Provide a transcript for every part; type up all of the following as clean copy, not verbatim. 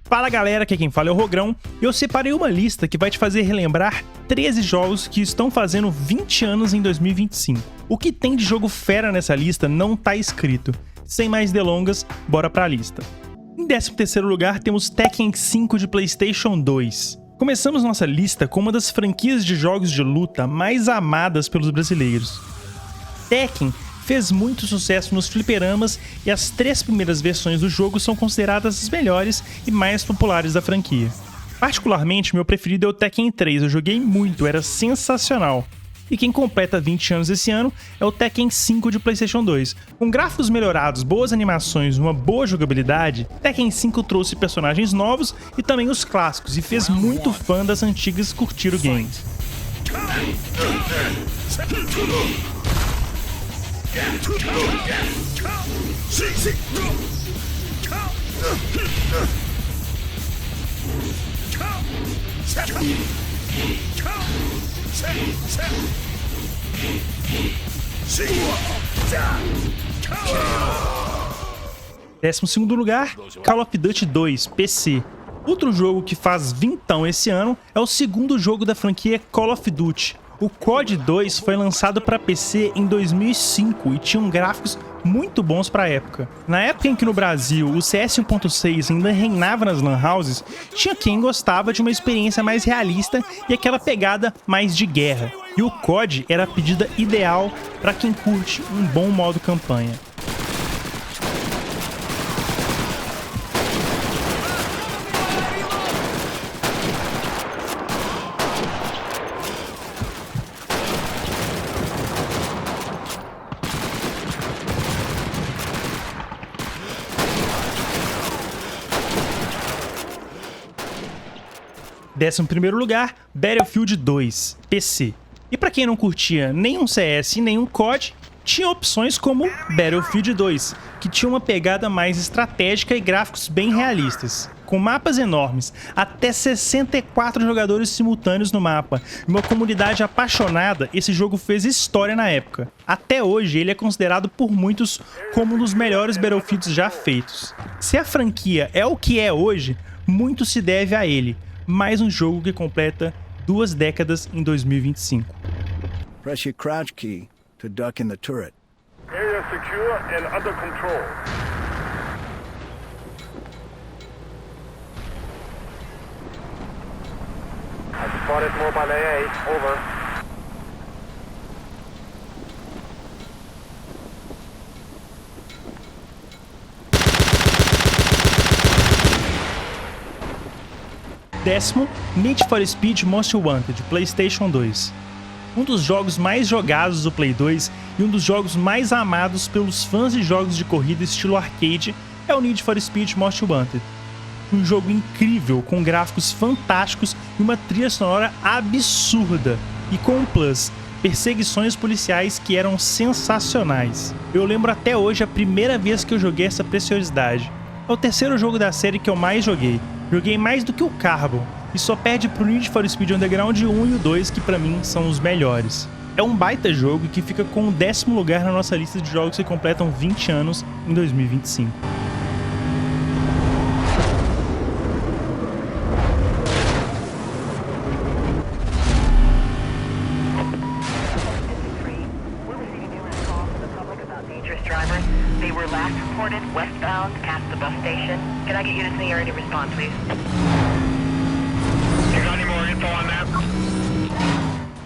Fala galera, aqui quem fala é o Rogrão e eu separei uma lista que vai te fazer relembrar 13 jogos que estão fazendo 20 anos em 2025. O que tem de jogo fera nessa lista não tá escrito. Sem mais delongas, bora pra lista. Em 13º lugar temos Tekken 5 de PlayStation 2. Começamos nossa lista com uma das franquias de jogos de luta mais amadas pelos brasileiros. Tekken fez muito sucesso nos fliperamas e as 3 primeiras versões do jogo são consideradas as melhores e mais populares da franquia. Particularmente, meu preferido é o Tekken 3, eu joguei muito, era sensacional. E quem completa 20 anos esse ano é o Tekken 5 de PlayStation 2. Com gráficos melhorados, boas animações e uma boa jogabilidade, Tekken 5 trouxe personagens novos e também os clássicos e fez muito fã das antigas curtir o game. Décimo segundo lugar, Call of Duty 2, PC. Outro jogo que faz vintão esse ano é o segundo jogo da franquia Call of Duty. O COD 2 foi lançado para PC em 2005 e tinha gráficos muito bons para a época. Na época em que no Brasil o CS 1.6 ainda reinava nas lan houses, tinha quem gostava de uma experiência mais realista e aquela pegada mais de guerra. E o COD era a pedida ideal para quem curte um bom modo campanha. Décimo primeiro lugar, Battlefield 2, PC. E pra quem não curtia nenhum CS e nenhum COD, tinha opções como Battlefield 2, que tinha uma pegada mais estratégica e gráficos bem realistas. Com mapas enormes, até 64 jogadores simultâneos no mapa e uma comunidade apaixonada, esse jogo fez história na época. Até hoje, ele é considerado por muitos como um dos melhores Battlefields já feitos. Se a franquia é o que é hoje, muito se deve a ele. Mais um jogo que completa 2 décadas em 2025. Press your crouch key to duck in the turret. Area secure and under control. I spotted mobile AA. Over. Décimo, Need for Speed Most Wanted, PlayStation 2. Um dos jogos mais jogados do Play 2 e um dos jogos mais amados pelos fãs de jogos de corrida estilo arcade é o Need for Speed Most Wanted. Um jogo incrível, com gráficos fantásticos e uma trilha sonora absurda. E com um plus, perseguições policiais que eram sensacionais. Eu lembro até hoje a primeira vez que eu joguei essa preciosidade. É o terceiro jogo da série que eu mais joguei. Joguei mais do que o Carbon, e só perde pro Need for Speed Underground 1 e o 2, que pra mim são os melhores. É um baita jogo que fica com o 10º lugar na nossa lista de jogos que completam 20 anos em 2025. They were last reported westbound past the bus station. Can I get you to seniority response, please? You got any more info on that?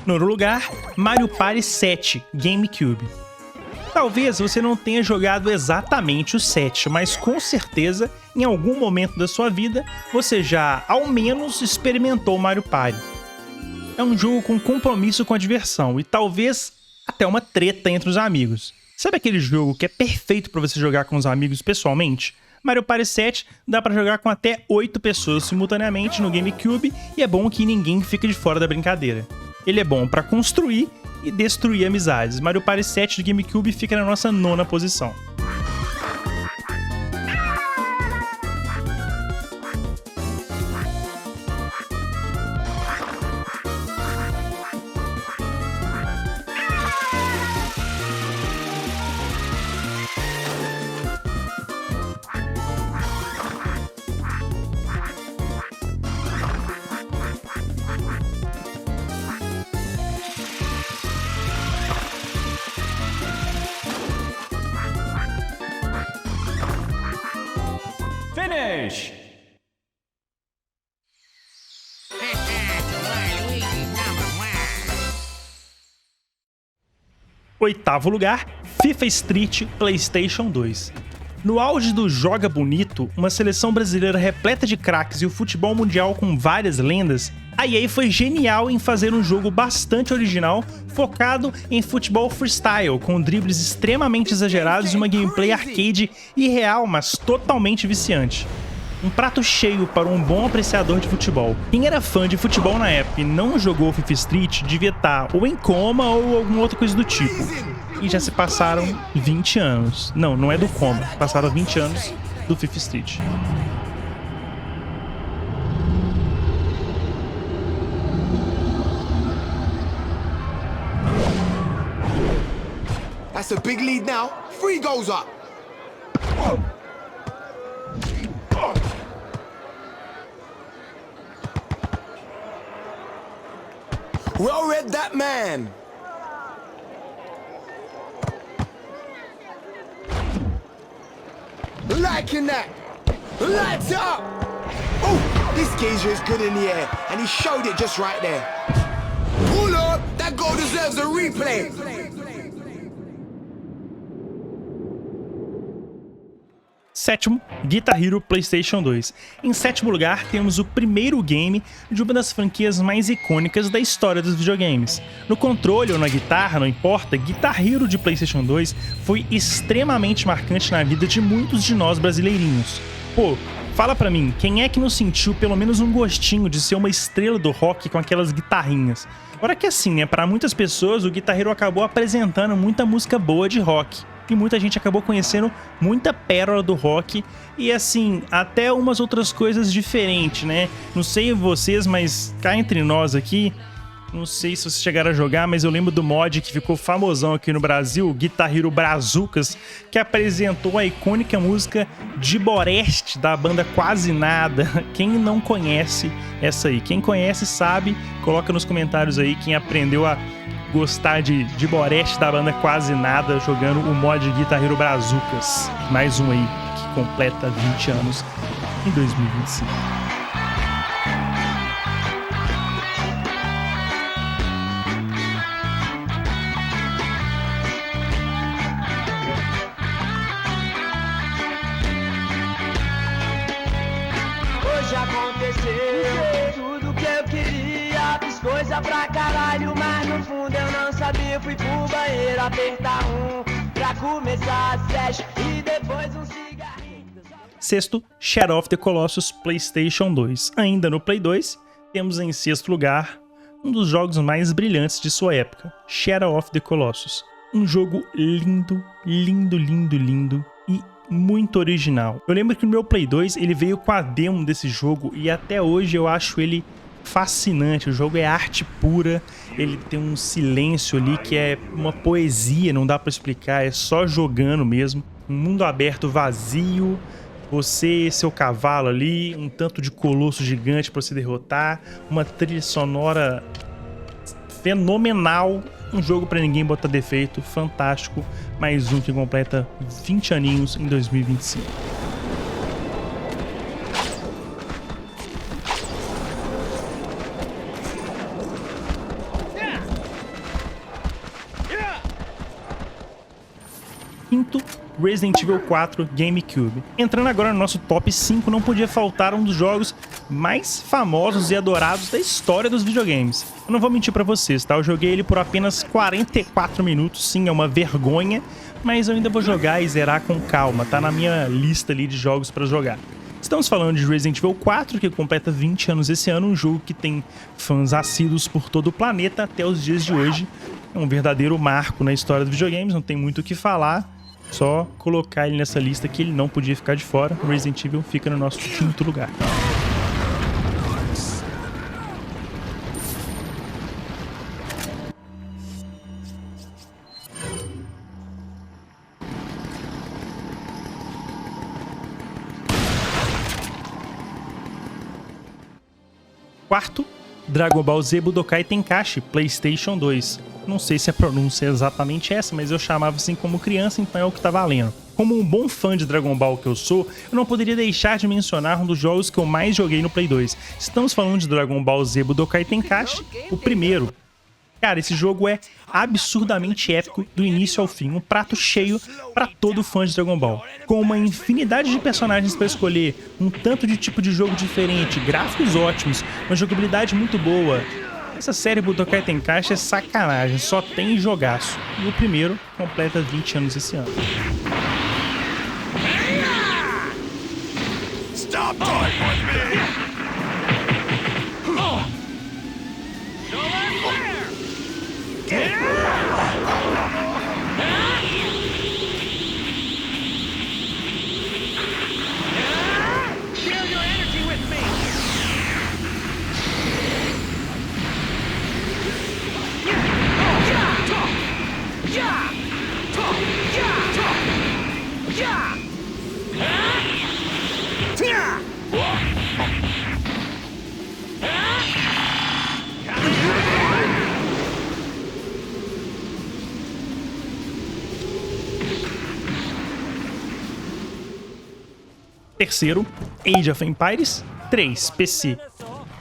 Nono lugar, Mario Party 7, GameCube. Talvez você não tenha jogado exatamente o 7, mas com certeza, em algum momento da sua vida, você já, ao menos, experimentou Mario Party. É um jogo com compromisso com a diversão e talvez até uma treta entre os amigos. Sabe aquele jogo que é perfeito para você jogar com os amigos pessoalmente? Mario Party 7 dá para jogar com até 8 pessoas simultaneamente no GameCube e é bom que ninguém fique de fora da brincadeira. Ele é bom para construir e destruir amizades. Mario Party 7 do GameCube fica na nossa 9ª posição. finish. Oitavo lugar, FIFA Street PlayStation 2. No auge do Joga Bonito, uma seleção brasileira repleta de craques e o futebol mundial com várias lendas, a EA foi genial em fazer um jogo bastante original, focado em futebol freestyle, com dribles extremamente exagerados e uma gameplay arcade irreal, mas totalmente viciante. Um prato cheio para um bom apreciador de futebol. Quem era fã de futebol na época e não jogou FIFA Street devia estar ou em coma ou alguma outra coisa do tipo. E já se passaram 20 anos. Não, não é do coma. Passaram 20 anos do FIFA Street. That's a big lead now. 3 goals up. Well read that man. Liking that. Lights up. Oh, this geezer is good in the air, and he showed it just right there. Pull up. That goal deserves a replay. Sétimo, Guitar Hero PlayStation 2. Em sétimo lugar, temos o primeiro game de uma das franquias mais icônicas da história dos videogames. No controle ou na guitarra, não importa, Guitar Hero de PlayStation 2 foi extremamente marcante na vida de muitos de nós brasileirinhos. Pô, fala pra mim, quem é que não sentiu pelo menos um gostinho de ser uma estrela do rock com aquelas guitarrinhas? Agora que assim, né, pra muitas pessoas o Guitar Hero acabou apresentando muita música boa de rock. E muita gente acabou conhecendo muita pérola do rock e assim, até umas outras coisas diferentes, né? Não sei vocês, mas cá entre nós aqui, não sei se vocês chegaram a jogar, mas eu lembro do mod que ficou famosão aqui no Brasil, Guitar Hero Brazucas, que apresentou a icônica música de Boreste, da banda Quase Nada. Quem não conhece essa aí? Quem conhece sabe, coloca nos comentários aí quem aprendeu a gostar de Boreste da banda Quase Nada jogando o mod Guitar Hero Brazucas. Mais um aí que completa 20 anos em 2025. Hoje aconteceu tudo que eu queria, fiz coisa pra caralho, mas no fundo eu não sabia. Fui pro banheiro apertar pra começar a session e depois um cigarrinho. Sexto, Shadow of the Colossus PlayStation 2. Ainda no Play 2, temos em sexto lugar um dos jogos mais brilhantes de sua época, Shadow of the Colossus. Um jogo lindo, lindo, lindo, lindo e muito original. Eu lembro que no meu Play 2 ele veio com a demo desse jogo e até hoje eu acho ele fascinante. O jogo é arte pura, ele tem um silêncio ali que é uma poesia, não dá pra explicar, é só jogando mesmo. Um mundo aberto vazio, você e seu cavalo ali, um tanto de colosso gigante pra você derrotar, uma trilha sonora fenomenal, um jogo pra ninguém botar defeito, fantástico, mais um que completa 20 aninhos em 2025. Quinto, Resident Evil 4 GameCube. Entrando agora no nosso top 5, não podia faltar um dos jogos mais famosos e adorados da história dos videogames. Eu não vou mentir pra vocês, tá? Eu joguei ele por apenas 44 minutos, sim, é uma vergonha, mas eu ainda vou jogar e zerar com calma, tá na minha lista ali de jogos pra jogar. Estamos falando de Resident Evil 4, que completa 20 anos esse ano, um jogo que tem fãs assíduos por todo o planeta até os dias de hoje. É um verdadeiro marco na história dos videogames, não tem muito o que falar. Só colocar ele nessa lista que ele não podia ficar de fora. Resident Evil fica no nosso quinto lugar. Quarto, Dragon Ball Z Budokai Tenkaichi PlayStation 2. Não sei se a pronúncia é exatamente essa, mas eu chamava assim como criança, então é o que tá valendo. Como um bom fã de Dragon Ball que eu sou, eu não poderia deixar de mencionar um dos jogos que eu mais joguei no Play 2. Estamos falando de Dragon Ball Z Budokai Tenkaichi, o primeiro. Cara, esse jogo é absurdamente épico do início ao fim, um prato cheio para todo fã de Dragon Ball. Com uma infinidade de personagens para escolher, um tanto de tipo de jogo diferente, gráficos ótimos, uma jogabilidade muito boa. Essa série Budokai Tenkaichi é sacanagem, só tem jogaço. E o primeiro completa 20 anos esse ano. Stop toying with me! Terceiro, Age of Empires 3 PC.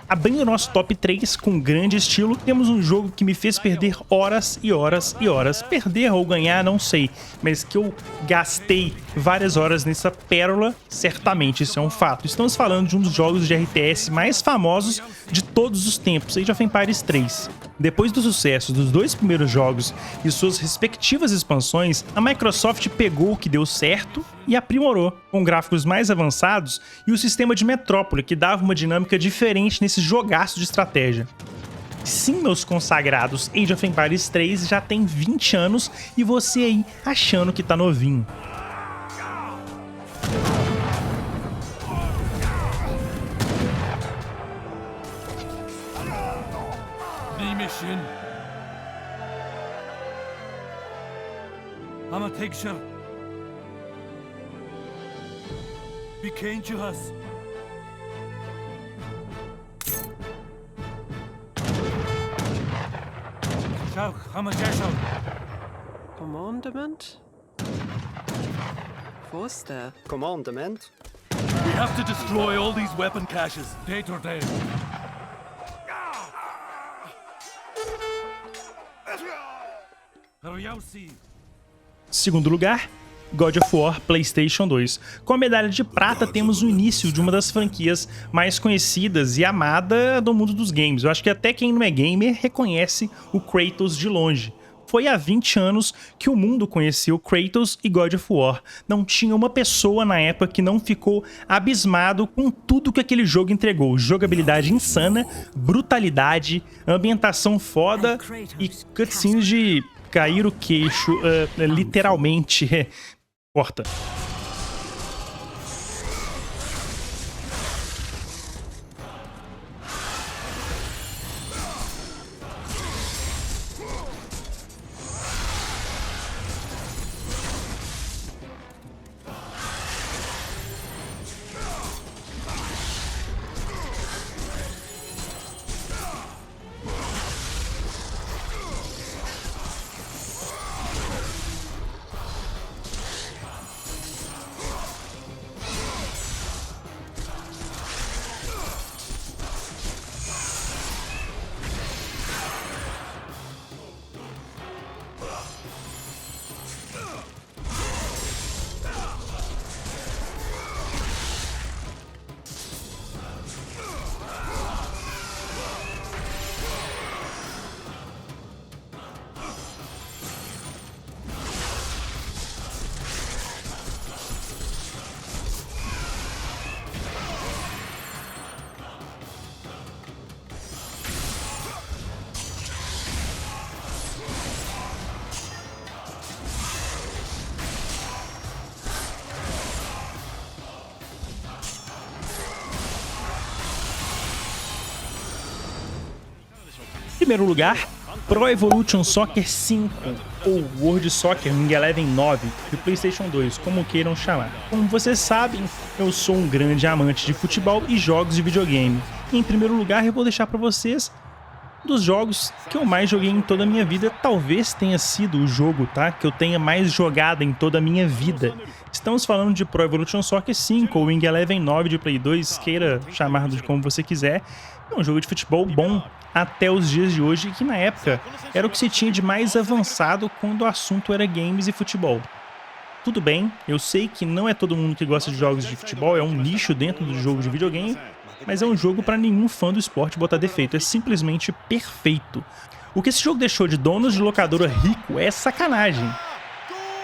Abrindo nosso top 3 com grande estilo, temos um jogo que me fez perder horas e horas e horas. Perder ou ganhar, não sei, mas que eu gastei várias horas nessa pérola, certamente isso é um fato. Estamos falando de um dos jogos de RTS mais famosos de todos os tempos, Age of Empires 3. Depois do sucesso dos dois primeiros jogos e suas respectivas expansões, a Microsoft pegou o que deu certo e aprimorou, com gráficos mais avançados e o sistema de Metrópole, que dava uma dinâmica diferente nesse jogaço de estratégia. Sim, meus consagrados, Age of Empires 3 já tem 20 anos e você aí achando que tá novinho. mission. Ama tekrar. Bir genç has. Şavk, ama yaşal. Commandment? Forster. Commandment? We have to destroy all these weapon caches, day to day. Segundo lugar, God of War PlayStation 2. Com a medalha de prata temos o início de uma das franquias mais conhecidas e amada do mundo dos games. Eu acho que até quem não é gamer reconhece o Kratos de longe. Foi há 20 anos que o mundo conheceu Kratos e God of War. Não tinha uma pessoa na época que não ficou abismado com tudo que aquele jogo entregou. Jogabilidade insana, brutalidade, ambientação foda e cutscenes de cair o queixo, literalmente. Corta. Em primeiro lugar, Pro Evolution Soccer 5, ou World Soccer Wing Eleven 9, do PlayStation 2, como queiram chamar. Como vocês sabem, eu sou um grande amante de futebol e jogos de videogame. E em primeiro lugar eu vou deixar para vocês dos jogos que eu mais joguei em toda a minha vida. Talvez tenha sido o jogo, tá, que eu tenha mais jogado em toda a minha vida. Estamos falando de Pro Evolution Soccer 5 ou Wing Eleven 9 de Play 2, queira chamar de como você quiser. É um jogo de futebol bom até os dias de hoje, que na época era o que se tinha de mais avançado quando o assunto era games e futebol. Tudo bem, eu sei que não é todo mundo que gosta de jogos de futebol, é um nicho dentro do jogo de videogame, mas é um jogo para nenhum fã do esporte botar defeito, é simplesmente perfeito. O que esse jogo deixou de donos de locadora rico é sacanagem.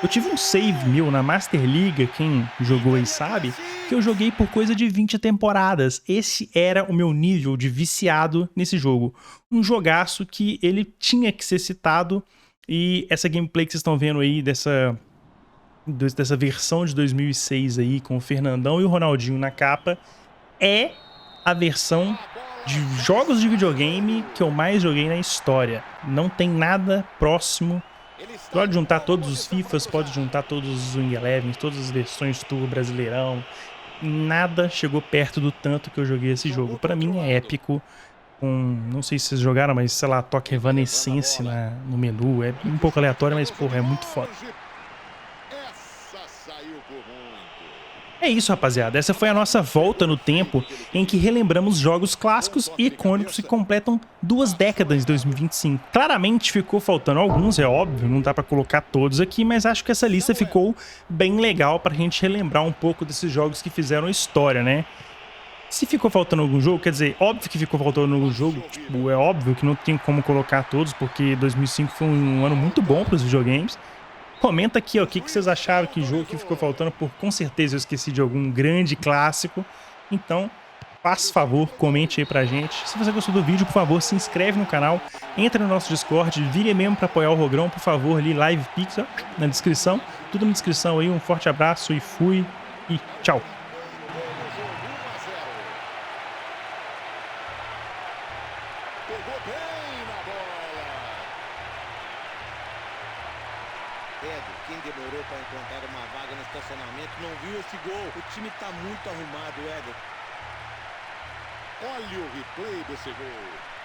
Eu tive um save meu na Master Liga, quem jogou aí sabe, que eu joguei por coisa de 20 temporadas. Esse era o meu nível de viciado nesse jogo. Um jogaço que ele tinha que ser citado, e essa gameplay que vocês estão vendo aí dessa versão de 2006 aí, com o Fernandão e o Ronaldinho na capa, é a versão de jogos de videogame que eu mais joguei na história. Não tem nada próximo. Pode juntar todos os FIFAs, pode juntar todos os Wing Elevens, todas as versões do Brasileirão. Nada chegou perto do tanto que eu joguei esse jogo. Pra mim é épico. Não sei se vocês jogaram, mas sei lá, toque Evanescence no menu. É um pouco aleatório, mas porra, é muito foda. É isso, rapaziada. Essa foi a nossa volta no tempo em que relembramos jogos clássicos e icônicos que completam 2 décadas em 2025. Claramente ficou faltando alguns, é óbvio, não dá pra colocar todos aqui, mas acho que essa lista ficou bem legal pra gente relembrar um pouco desses jogos que fizeram história, né? Se ficou faltando algum jogo, quer dizer, óbvio que ficou faltando algum jogo, tipo, é óbvio que não tem como colocar todos, porque 2005 foi um ano muito bom pros videogames. Comenta aqui, ó, o que vocês acharam, que jogo que ficou faltando, por com certeza eu esqueci de algum grande clássico. Então, faça favor, comente aí pra gente. Se você gostou do vídeo, por favor, se inscreve no canal, entra no nosso Discord, vire membro pra apoiar o Rogrão, por favor, ali, Live Pix, ó, na descrição. Tudo na descrição aí, um forte abraço e fui, e tchau. Quem demorou para encontrar uma vaga no estacionamento não viu esse gol. O time tá muito arrumado, Éder. Olha o replay desse gol.